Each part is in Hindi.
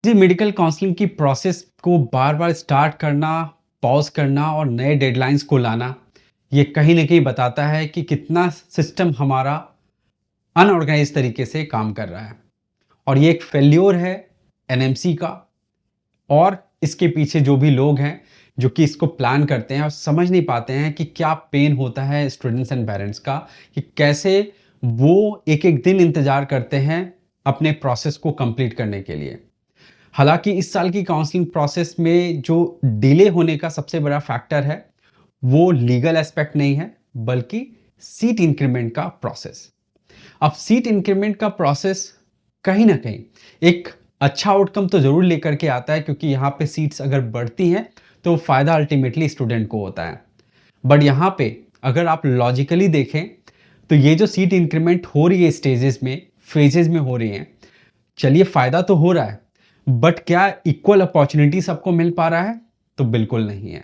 जी, मेडिकल काउंसलिंग की प्रोसेस को बार-बार स्टार्ट करना, पॉज़ करना और नए डेडलाइन्स को लाना, ये कहीं न कहीं बताता है कि कितना सिस्टम हमारा अनऑर्गनाइज़ तरीके से काम कर रहा है। और ये एक फेल्योर है एनएमसी का और इसके पीछे जो भी लोग हैं, जो कि इसको प्लान करते हैं और समझ नहीं पाते हैं कि क्या पेन होता है स्टूडेंट्स एंड पेरेंट्स का, कि कैसे वो एक-एक दिन इंतज़ार करते हैं अपने प्रोसेस को कंप्लीट करने के लिए। हालाँकि इस साल की काउंसलिंग प्रोसेस में जो डिले होने का सबसे बड़ा फैक्टर है, वो लीगल एस्पेक्ट नहीं है, बल्कि सीट इंक्रीमेंट का प्रोसेस। अब सीट इंक्रीमेंट का प्रोसेस कहीं न कहीं एक अच्छा आउटकम तो ज़रूर लेकर के आता है, क्योंकि यहाँ पे सीट्स अगर बढ़ती हैं, तो फ़ायदा अल्टीमेटली स्टूडेंट को होता है। बट यहाँ पे अगर आप लॉजिकली देखें, तो ये जो सीट इंक्रीमेंट हो रही है स्टेजेस में, फेजेस में हो रही हैं, चलिए फ़ायदा तो हो रहा है, बट क्या इक्वल अपॉर्च्युनिटी सबको मिल पा रहा है? तो बिल्कुल नहीं है।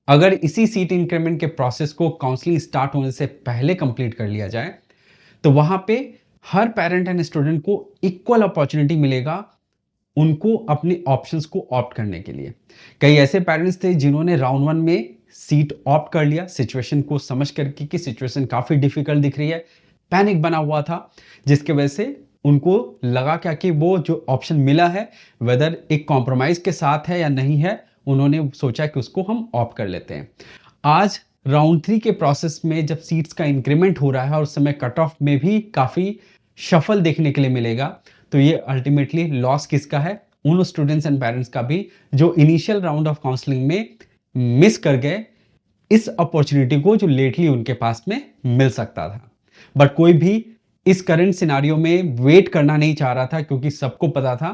अगर इसी सीट इंक्रीमेंट के प्रोसेस को काउंसलिंग स्टार्ट होने से पहले कंप्लीट कर लिया जाए, तो वहाँ पे हर पेरेंट एंड स्टूडेंट को इक्वल अपॉर्च्युनिटी मिलेगा, उनको अपने ऑप्शंस को ऑप्ट करने के लिए। कई ऐसे पेरेंट्स थे जिन्होंने राउंड 1 में सीट ऑप्ट कर लिया, सिचुएशन को समझ करके कि सिचुएशन काफ़ी डिफ़िकल्ट दिख रही है, पैनिक बना हुआ था, जिसकी वजह से उनको लगा क्या कि वो जो ऑप्शन मिला है, वेदर एक कॉम्प्रोमाइज़ के साथ है या नहीं है, उन्होंने सोचा कि उसको हम ऑप्ट कर लेते हैं। आज राउंड 3 के प्रोसेस में जब सीट्स का इंक्रीमेंट हो रहा है और उस समय कट ऑफ में भी काफ़ी शफल देखने के लिए मिलेगा, तो ये अल्टीमेटली लॉस किसका है? उन स्टूडेंट्स एंड पेरेंट्स का भी जो इनिशियल राउंड ऑफ काउंसलिंग में मिस कर गए इस अपॉर्चुनिटी को जो लेटली उनके पास में मिल सकता था। बट कोई भी इस करंट सिनेरियो में वेट करना नहीं चाह रहा था, क्योंकि सबको पता था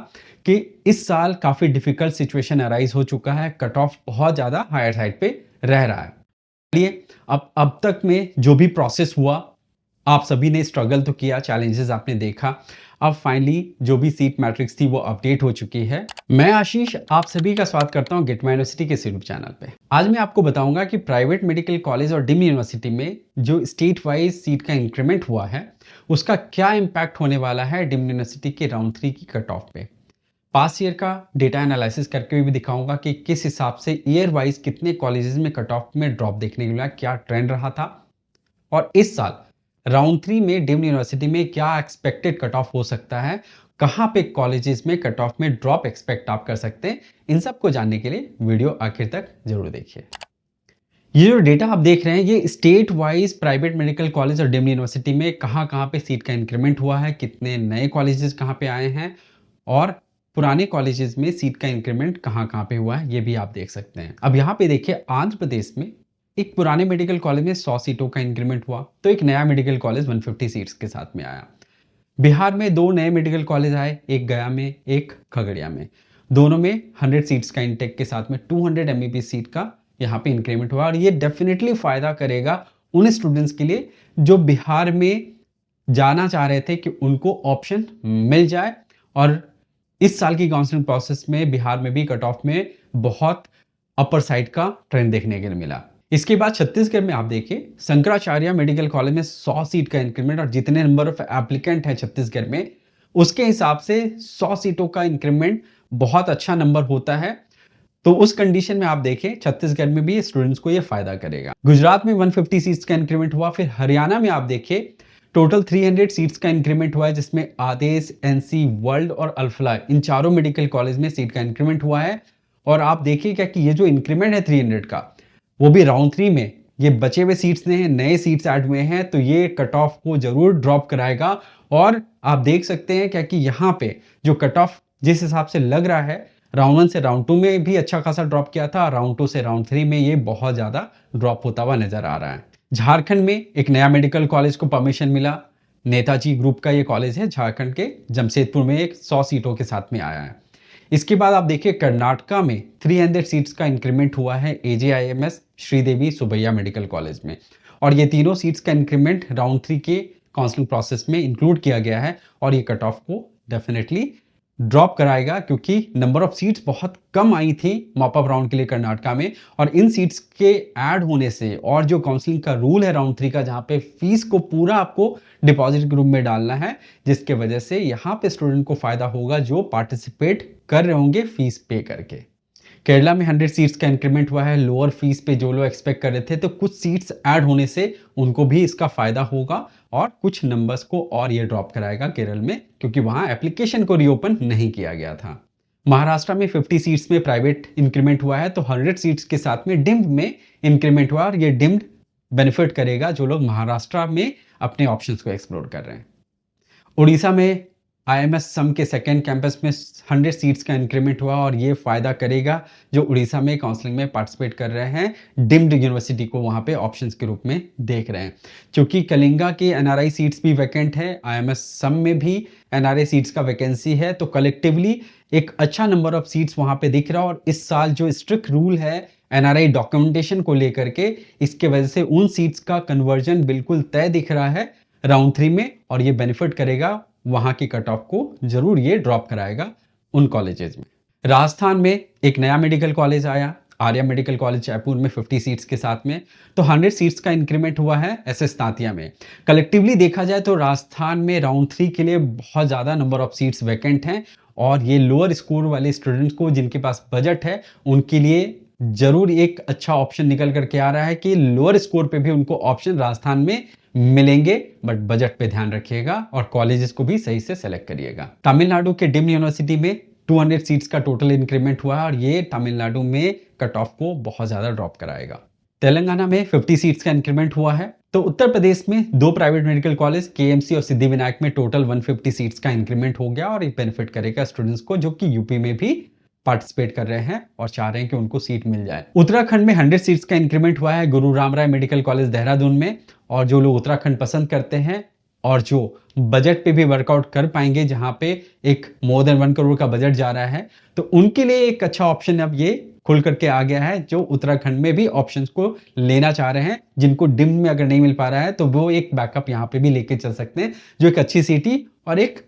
कि इस साल काफ़ी डिफ़िकल्ट सिचुएशन अराइज़ हो चुका है, कट ऑफ बहुत ज़्यादा हायर साइड पे रह रहा है। चलिए, अब तक में जो भी प्रोसेस हुआ, आप सभी ने स्ट्रगल तो किया, चैलेंजेस आपने देखा। अब फाइनली जो भी सीट मैट्रिक्स थी वो अपडेट हो चुकी है। मैं आशीष आप सभी का स्वागत करता हूँ गेट माय यूनिवर्सिटी के इस यूट्यूब चैनल पे। आज मैं आपको बताऊंगा कि प्राइवेट मेडिकल कॉलेज और डीम्ड यूनिवर्सिटी में जो स्टेट वाइज सीट का इंक्रीमेंट हुआ है, उसका क्या इम्पैक्ट होने वाला है डीम्ड यूनिवर्सिटी के राउंड 3 की कट ऑफ पे। पास्ट ईयर का डेटा एनालिसिस करके भी दिखाऊंगा कि किस हिसाब से ईयर वाइज कितने कॉलेजेस में कट ऑफ में ड्रॉप देखने को मिला, क्या ट्रेंड रहा था, और इस साल राउंड 3 में डीम्ड यूनिवर्सिटी में क्या एक्सपेक्टेड कट ऑफ हो सकता है, कहाँ पे कॉलेजेस में कट ऑफ में ड्रॉप एक्सपेक्ट आप कर सकते हैं। इन सब को जानने के लिए वीडियो आखिर तक जरूर देखिए। ये जो डेटा आप देख रहे हैं, ये state wise private medical college और डीम्ड यूनिवर्सिटी में कहाँ कहाँ पे सीट का इंक्रीमेंट हुआ है, कितने नए कॉलेजेस कहाँ पे आए हैं, और पुराने कॉलेजेस में सीट का इंक्रीमेंट कहाँ कहाँ पे हुआ है, ये भी आप देख सकते हैं। अब यहाँ पे देखिए, आंध्र प्रदेश में एक पुराने मेडिकल कॉलेज में 100 सीटों का इंक्रीमेंट हुआ, तो एक नया मेडिकल कॉलेज 150 सीट्स के साथ में आया। बिहार में 2 नए मेडिकल कॉलेज आए, एक गया में, एक खगड़िया में। दोनों में 100 सीट्स का इंटेक के साथ में 200 एमबीबीएस सीट का यहाँ पे इंक्रीमेंट हुआ, और ये डेफिनेटली फ़ायदा करेगा उन स्टूडेंट्स के लिए जो बिहार में जाना चाह रहे थे कि उनको ऑप्शन मिल जाए। और इस साल की काउंसलिंग प्रोसेस में बिहार में भी कट ऑफ में बहुत अपर साइड का ट्रेंड देखने के लिए मिला। इसके बाद छत्तीसगढ़ में आप देखिए, शंकराचार्य मेडिकल कॉलेज में 100 सीट का इंक्रीमेंट, और जितने नंबर ऑफ एप्लीकेंट है छत्तीसगढ़ में, उसके हिसाब से 100 सीटों का इंक्रीमेंट बहुत अच्छा नंबर होता है। तो उस कंडीशन में आप देखें, छत्तीसगढ़ में भी स्टूडेंट्स को ये फायदा करेगा। गुजरात में 150 सीट्स का इंक्रीमेंट हुआ। फिर हरियाणा में आप देखिए, टोटल 300 सीट्स का इंक्रीमेंट हुआ है, जिसमें आदेश, एनसी, वर्ल्ड और अल्फला, इन चारों मेडिकल कॉलेज में सीट का इंक्रीमेंट हुआ है। और आप देखिए क्या कि ये जो इंक्रीमेंट है 300 का, वो भी राउंड 3 में ये बचे हुए सीट्स ने नए सीट्स ऐड हुए हैं, तो ये कट ऑफ को जरूर ड्रॉप कराएगा। और आप देख सकते हैं क्या कि यहाँ पे जो कट ऑफ जिस हिसाब से लग रहा है, राउंड 1 से राउंड 2 में भी अच्छा खासा ड्रॉप किया था, राउंड 2 से राउंड 3 में ये बहुत ज़्यादा ड्रॉप होता हुआ नजर आ रहा है। झारखंड में एक नया मेडिकल कॉलेज को परमिशन मिला, नेताजी ग्रुप का ये कॉलेज है, झारखंड के जमशेदपुर में, एक 100 सीटों के साथ में आया है। इसके बाद आप देखिए, कर्नाटका में 300 सीट्स का इंक्रीमेंट हुआ है एजेआईएमएस श्रीदेवी सुबैया मेडिकल कॉलेज में, और ये तीनों सीट्स का इंक्रीमेंट राउंड 3 के काउंसलिंग प्रोसेस में इंक्लूड किया गया है, और ये कट ऑफ को डेफिनेटली ड्रॉप कराएगा क्योंकि नंबर ऑफ सीट्स बहुत कम आई थी मॉप अप राउंड के लिए कर्नाटका में, और इन सीट्स के ऐड होने से और जो काउंसलिंग का रूल है राउंड 3 का, जहाँ पे फीस को पूरा आपको डिपॉजिट ग्रुप में डालना है, जिसके वजह से यहाँ पे स्टूडेंट को फायदा होगा जो पार्टिसिपेट कर रहे होंगे फीस पे करके। केरला में 100 सीट्स का इंक्रीमेंट हुआ है लोअर फीस पे, जो लोग एक्सपेक्ट कर रहे थे, तो कुछ सीट्स ऐड होने से उनको भी इसका फायदा होगा और कुछ नंबर्स को और ये ड्रॉप कराएगा केरल में, क्योंकि वहां एप्लीकेशन को रीओपन नहीं किया गया था। महाराष्ट्र में 50 सीट्स में प्राइवेट इंक्रीमेंट हुआ है, तो 100 सीट्स के साथ में डिम्ड में इंक्रीमेंट हुआ, और ये डिम्ड बेनिफिट करेगा जो लोग महाराष्ट्र में अपने ऑप्शंस को एक्सप्लोर कर रहे हैं। उड़ीसा में आईएमएस सम के सेकेंड कैंपस में 100 सीट्स का इंक्रीमेंट हुआ, और ये फायदा करेगा जो उड़ीसा में काउंसलिंग में पार्टिसिपेट कर रहे हैं, डिम्ड यूनिवर्सिटी को वहां पे ऑप्शंस के रूप में देख रहे हैं। क्योंकि कलिंगा की एनआरआई सीट्स भी वैकेंट है, आईएमएस सम में भी एनआरआई सीट्स का वैकेंसी है, तो कलेक्टिवली एक अच्छा नंबर ऑफ सीट्स वहां पे दिख रहा है। और इस साल जो स्ट्रिक्ट रूल है एनआरआई डॉक्यूमेंटेशन को लेकर के, इसके वजह से उन सीट्स का कन्वर्जन बिल्कुल तय दिख रहा है राउंड 3 में, और ये बेनिफिट करेगा वहां की कट ऑफ को, जरूर ये ड्रॉप कराएगा उन कॉलेजेस में। राजस्थान में एक नया मेडिकल कॉलेज आया, आर्या मेडिकल कॉलेज जयपुर में 50 सीट्स के साथ में, तो 100 सीट्स का इंक्रीमेंट हुआ है एसएस तांतिया में। कलेक्टिवली देखा जाए तो राजस्थान में राउंड 3 के लिए बहुत ज़्यादा नंबर ऑफ सीट्स वैकेंट हैं, और ये लोअर स्कोर वाले स्टूडेंट्स को जिनके पास बजट है उनके लिए जरूर एक अच्छा ऑप्शन निकल करके आ रहा है कि लोअर स्कोर पे भी उनको ऑप्शन राजस्थान में मिलेंगे, बट बजट पे ध्यान रखिएगा और कॉलेजेस को भी सही से सेलेक्ट करिएगा। तमिलनाडु के डिम्ड यूनिवर्सिटी में 200 सीट्स का टोटल इंक्रीमेंट हुआ है, और ये तमिलनाडु में कट ऑफ को बहुत ज्यादा ड्रॉप कराएगा। तेलंगाना में 50 सीट्स का इंक्रीमेंट हुआ है, तो उत्तर प्रदेश में 2 प्राइवेट मेडिकल कॉलेज केएमसी और सिद्धिविनायक में टोटल 150 सीट्स का इंक्रीमेंट हो गया, और ये बेनिफिट करेगा स्टूडेंट्स को जो कि यूपी में भी पार्टिसिपेट कर रहे हैं और चाह रहे हैं कि उनको सीट मिल जाए। उत्तराखंड में 100 सीट्स का इंक्रीमेंट हुआ है गुरु राम राय मेडिकल कॉलेज देहरादून में, और जो लोग उत्तराखंड पसंद करते हैं और जो बजट पे भी वर्कआउट कर पाएंगे, जहां पे एक मोर देन 1 करोड़ का बजट जा रहा है, तो उनके लिए एक अच्छा ऑप्शन अब ये खुल करके आ गया है, जो उत्तराखंड में भी ऑप्शंस को लेना चाह रहे हैं। जिनको डिम में अगर नहीं मिल पा रहा है तो वो एक बैकअप यहाँ पे भी लेके चल सकते हैं, जो एक अच्छी सिटी और एक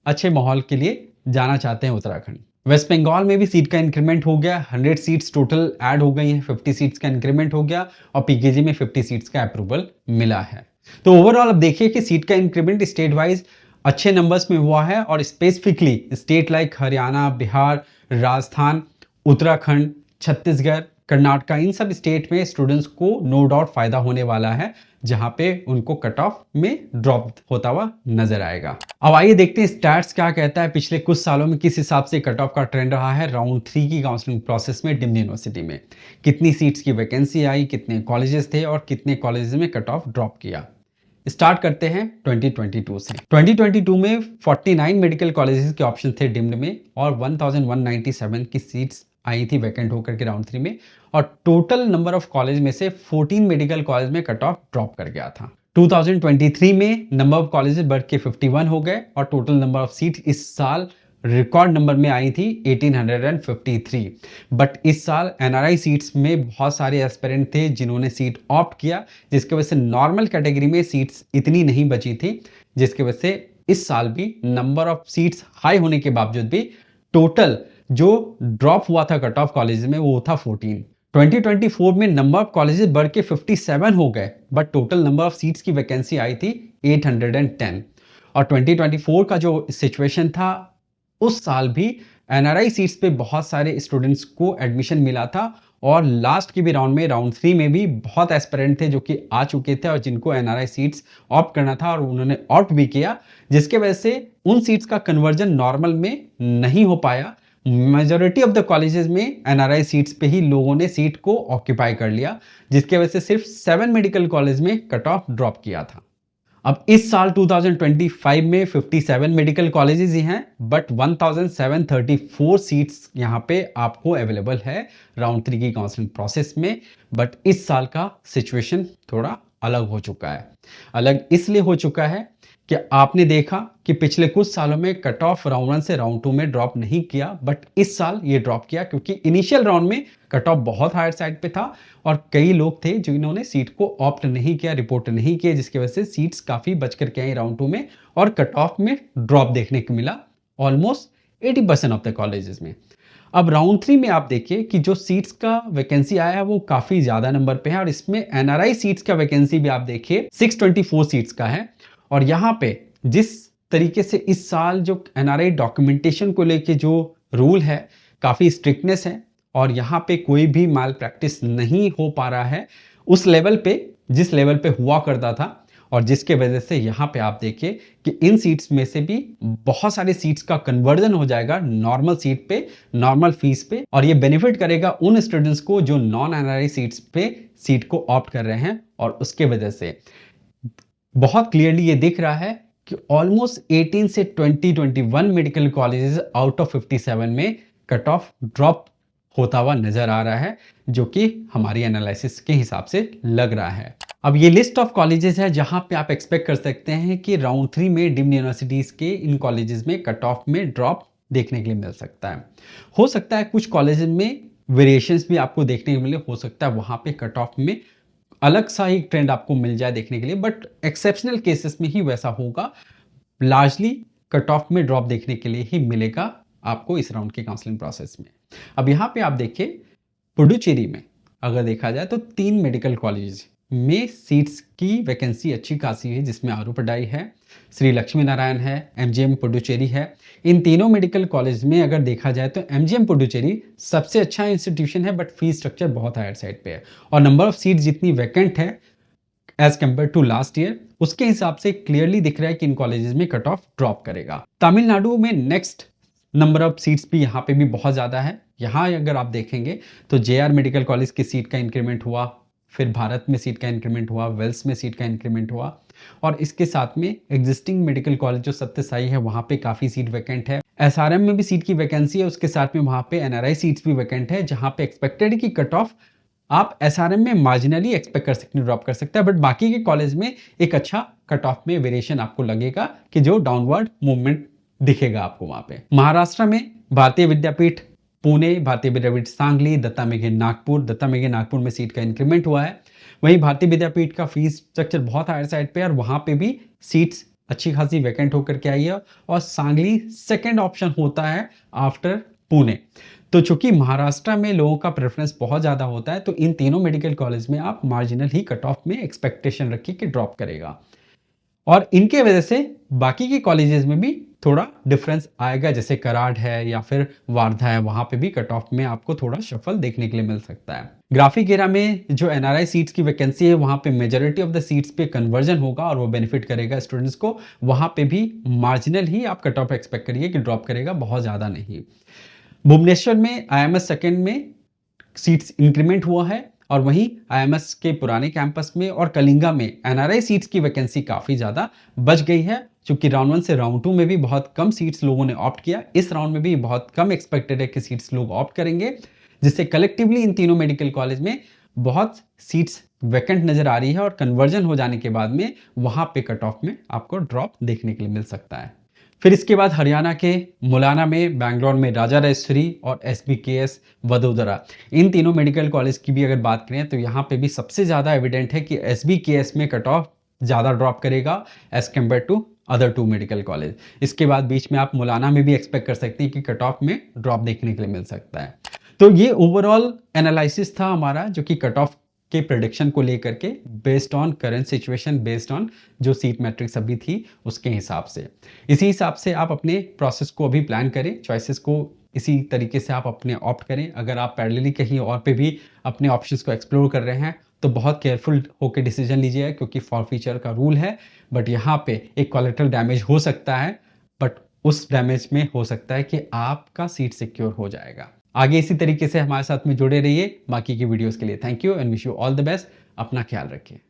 अच्छे माहौल के लिए जाना चाहते हैं उत्तराखंड। वेस्ट बंगाल में भी सीट का इंक्रीमेंट हो गया, 100 सीट्स टोटल ऐड हो गई हैं, 50 सीट्स का इंक्रीमेंट हो गया, और पीकेजी में 50 सीट्स का अप्रूवल मिला है। तो ओवरऑल अब देखिए कि सीट का इंक्रीमेंट स्टेट वाइज अच्छे नंबर्स में हुआ है, और specifically state like Haryana, Bihar, Rajasthan, Uttarakhand, Chhattisgarh, Karnataka, इन सब स्टेट में स्टूडेंट्स को नो डाउट फायदा होने वाला है, जहां पे उनको कट ऑफ में ड्रॉप होता हुआ नजर आएगा। अब आइए देखते हैं स्टैट्स क्या कहता है, पिछले कुछ सालों में किस हिसाब से कट ऑफ का ट्रेंड रहा है राउंड 3 की काउंसलिंग प्रोसेस में डिम्ड यूनिवर्सिटी में। कितनी सीट्स की वैकेंसी आई, कितने कॉलेजेस थे, और कितने कॉलेजेस में कट ऑफ ड्रॉप किया। स्टार्ट करते हैं 2022 से। 2022 में 49 मेडिकल कॉलेजेस के ऑप्शन थे डिम्ड में, और 1197 की सीट्स आई थी वैकेंट होकर के राउंड 3 में, और टोटल नंबर ऑफ कॉलेज में से 14 मेडिकल कॉलेज में कट ऑफ ड्रॉप कर गया था। 2023 में नंबर ऑफ कॉलेजेस बढ़ के 51 हो गए, और टोटल नंबर ऑफ सीट इस साल रिकॉर्ड नंबर में आई थी 1853। बट इस साल एनआरआई सीट्स में बहुत सारे एस्पिरेंट थे जिन्होंने सीट ऑप्ट किया, जिसके वजह से नॉर्मल कैटेगरी में सीट्स इतनी नहीं बची थी, जिसके वजह से इस साल भी नंबर ऑफ सीट्स हाई होने के बावजूद भी टोटल जो ड्रॉप हुआ था कट ऑफ कॉलेज में वो था 14। 2024 में नंबर ऑफ कॉलेजेस बढ़ के 57 हो गए, but total number of seats की वैकेंसी आई थी 810। और 2024 का जो सिचुएशन था, उस साल भी एनआरआई सीट्स पे बहुत सारे स्टूडेंट्स को एडमिशन मिला था, और लास्ट की भी राउंड में राउंड 3 में भी बहुत एस्पिरेंट थे जो कि आ चुके थे और जिनको एनआरआई सीट्स ऑप्ट करना था, और उन्होंने ऑप्ट भी किया, जिसके वजह से उन सीट्स का कन्वर्जन नॉर्मल में नहीं हो पाया। मेजॉरिटी ऑफ द कॉलेजेस में एनआरआई सीट्स पे ही लोगों ने सीट को ऑक्यूपाई कर लिया, जिसके वजह से सिर्फ 7 मेडिकल कॉलेज में कट ऑफ ड्रॉप किया था। अब इस साल 2025 में 57 मेडिकल कॉलेजेस ही हैं, बट 1734 सीट्स यहाँ पे आपको अवेलेबल है राउंड 3 की काउंसलिंग प्रोसेस में। बट इस साल का सिचुएशन थोड़ा अलग हो चुका है। अलग इसलिए हो चुका है कि आपने देखा कि पिछले कुछ सालों में कट ऑफ राउंड 1 से राउंड 2 में ड्रॉप नहीं किया, बट इस साल ये ड्रॉप किया, क्योंकि इनिशियल राउंड में कट ऑफ बहुत हायर साइड पे था, और कई लोग थे जिन्होंने सीट को ऑप्ट नहीं किया, रिपोर्ट नहीं किया, जिसकी वजह से सीट्स काफी बच करके आई राउंड 2 में, और कट ऑफ में ड्रॉप देखने को मिला ऑलमोस्ट 80% ऑफ द कॉलेजेस में। अब राउंड 3 में आप देखिए कि जो सीट्स का वैकेंसी आया है वो काफ़ी ज़्यादा नंबर पे है और इसमें एनआरआई सीट्स का वैकेंसी भी आप देखिए 624 सीट्स का है। और यहाँ पे जिस तरीके से इस साल जो एनआरआई डॉक्यूमेंटेशन को लेके जो रूल है काफ़ी स्ट्रिक्टनेस है और यहाँ पे कोई भी माल प्रैक्टिस नहीं हो पा रहा है उस लेवल पे जिस लेवल पे हुआ करता था। और जिसके वजह से यहाँ पे आप देखिए कि इन सीट्स में से भी बहुत सारे सीट्स का कन्वर्जन हो जाएगा नॉर्मल सीट पे, नॉर्मल फीस पे, और ये बेनिफिट करेगा उन स्टूडेंट्स को जो नॉन एनआरआई सीट्स पे सीट को ऑप्ट कर रहे हैं। और उसके वजह से बहुत क्लियरली ये दिख रहा है कि ऑलमोस्ट 18 से 21 मेडिकल कॉलेजेस आउट ऑफ 57 में कट ऑफ ड्रॉप होता हुआ नजर आ रहा है, जो कि हमारी एनालिसिस के हिसाब से लग रहा है। अब ये लिस्ट ऑफ कॉलेजेस है जहां पे आप एक्सपेक्ट कर सकते हैं कि राउंड 3 में डीम्ड यूनिवर्सिटीज के इन कॉलेजेस में कट ऑफ में ड्रॉप देखने के लिए मिल सकता है। हो सकता है कुछ कॉलेजेस में वेरिएशंस भी आपको देखने को मिले, हो सकता है वहां पे कट ऑफ में अलग सा एक ट्रेंड आपको मिल जाए देखने के लिए, बट एक्सेप्शनल केसेस में ही वैसा होगा। लार्जली कट ऑफ में ड्रॉप देखने के लिए ही मिलेगा आपको इस राउंड के काउंसलिंग प्रोसेस में। अब यहाँ पे आप देखिए पुडुचेरी में अगर देखा जाए तो 3 मेडिकल कॉलेज में सीट्स की वैकेंसी अच्छी खासी है, जिसमें आरूपडाई है, श्री लक्ष्मी नारायण है, एमजीएम पुडुचेरी है। इन तीनों मेडिकल कॉलेज में अगर देखा जाए तो एमजीएम पुडुचेरी सबसे अच्छा इंस्टीट्यूशन है, बट फीस स्ट्रक्चर बहुत हायर साइड पे है और नंबर ऑफ सीट जितनी वैकेंट है as compare to last year उसके हिसाब से क्लियरली दिख रहा है कि इन कॉलेजेस में कट ऑफ ड्रॉप करेगा। तमिलनाडु में नेक्स्ट नंबर ऑफ सीट्स भी यहाँ पे भी बहुत ज़्यादा है। यहाँ अगर आप देखेंगे तो जेआर मेडिकल कॉलेज की सीट का इंक्रीमेंट हुआ, फिर भारत में सीट का इंक्रीमेंट हुआ, वेल्स में सीट का इंक्रीमेंट हुआ, और इसके साथ में एग्जिस्टिंग मेडिकल कॉलेज जो सत्य साई है वहाँ पे काफ़ी सीट वैकेंट है। एसआरएम में भी सीट की वैकेंसी है, उसके साथ में वहाँ पे एनआरआई सीट्स भी वैकेंट है, जहाँ पे एक्सपेक्टेड है कि कट ऑफ आप एसआरएम में मार्जिनली एक्सपेक्ट कर सकते हैं ड्रॉप कर सकते हैं, बट बाकी के कॉलेज में एक अच्छा कट ऑफ में वेरिएशन आपको लगेगा कि जो डाउनवर्ड मूवमेंट दिखेगा आपको वहां पे। महाराष्ट्र में भारतीय विद्यापीठ पुणे, भारतीय विद्यापीठ सांगली, दत्ता मेघे नागपुर में सीट का इंक्रीमेंट हुआ है। वहीं भारतीय विद्यापीठ का फीस स्ट्रक्चर बहुत हायर साइड पे है और वहां पे भी सीट्स अच्छी खासी वैकेंट होकर के आई है और सांगली सेकेंड ऑप्शन होता है आफ्टर पुणे। तो चूंकि महाराष्ट्र में लोगों का प्रेफरेंस बहुत ज़्यादा होता है तो इन तीनों मेडिकल कॉलेज में आप मार्जिनल ही कट ऑफ में एक्सपेक्टेशन रखिए कि ड्रॉप करेगा, और इनके वजह से बाकी के कॉलेजेस में भी थोड़ा डिफरेंस आएगा, जैसे कराड है या फिर वार्धा है, वहां पे भी कट ऑफ में आपको थोड़ा शफल देखने के लिए मिल सकता है। ग्राफिक एरा में जो एनआरआई सीट्स की वैकेंसी है वहां पे मेजॉरिटी ऑफ द सीट्स पे कन्वर्जन होगा और वो बेनिफिट करेगा स्टूडेंट्स को। वहां पे भी मार्जिनल ही आप कट ऑफ एक्सपेक्ट करिए कि ड्रॉप करेगा, बहुत ज़्यादा नहीं। भुवनेश्वर में आईएमएस सेकेंड में सीट्स इंक्रीमेंट हुआ है और वहीं आईएमएस के पुराने कैंपस में और कलिंगा में एनआरआई सीट्स की वैकेंसी काफ़ी ज़्यादा बच गई है, क्योंकि राउंड 1 से राउंड 2 में भी बहुत कम सीट्स लोगों ने ऑप्ट किया। इस राउंड में भी बहुत कम एक्सपेक्टेड है कि सीट्स लोग ऑप्ट करेंगे, जिससे कलेक्टिवली इन तीनों मेडिकल कॉलेज में बहुत सीट्स वैकेंट नज़र आ रही है और कन्वर्जन हो जाने के बाद में वहाँ पे कट ऑफ में आपको ड्रॉप देखने के लिए मिल सकता है। फिर इसके बाद हरियाणा के मुलाना में, बैंगलोर में राजा राजेश्वरी और एसबीकेएस वडोदरा, इन तीनों मेडिकल कॉलेज की भी अगर बात करें तो यहाँ पे भी सबसे ज़्यादा एविडेंट है कि एसबीकेएस में कट ऑफ ज़्यादा ड्रॉप करेगा as compare to other 2 medical college. इसके बाद बीच में आप मुलाना में भी एक्सपेक्ट कर सकते हैं कि कट ऑफ में ड्रॉप देखने के लिए मिल सकता है। तो ये ओवरऑल एनालिसिस था हमारा, जो कि कट ऑफ के प्रेडिक्शन को लेकर के based on current situation, based on जो सीट मैट्रिक्स अभी थी उसके हिसाब से। इसी हिसाब से आप अपने प्रोसेस को अभी प्लान करें, चॉइसेस को इसी तरीके से आप अपने ऑप्ट करें। अगर आप पैरेलली कहीं और पे भी अपने ऑप्शंस को एक्सप्लोर कर रहे हैं तो बहुत केयरफुल होकर डिसीजन लीजिएगा, क्योंकि फॉरफीचर का रूल है, बट यहाँ पे एक कोलेटरल डैमेज हो सकता है, बट उस डैमेज में हो सकता है कि आपका सीट सिक्योर हो जाएगा। आगे इसी तरीके से हमारे साथ में जुड़े रहिए बाकी की वीडियोस के लिए। Thank you and wish you all the best. अपना ख्याल रखिए।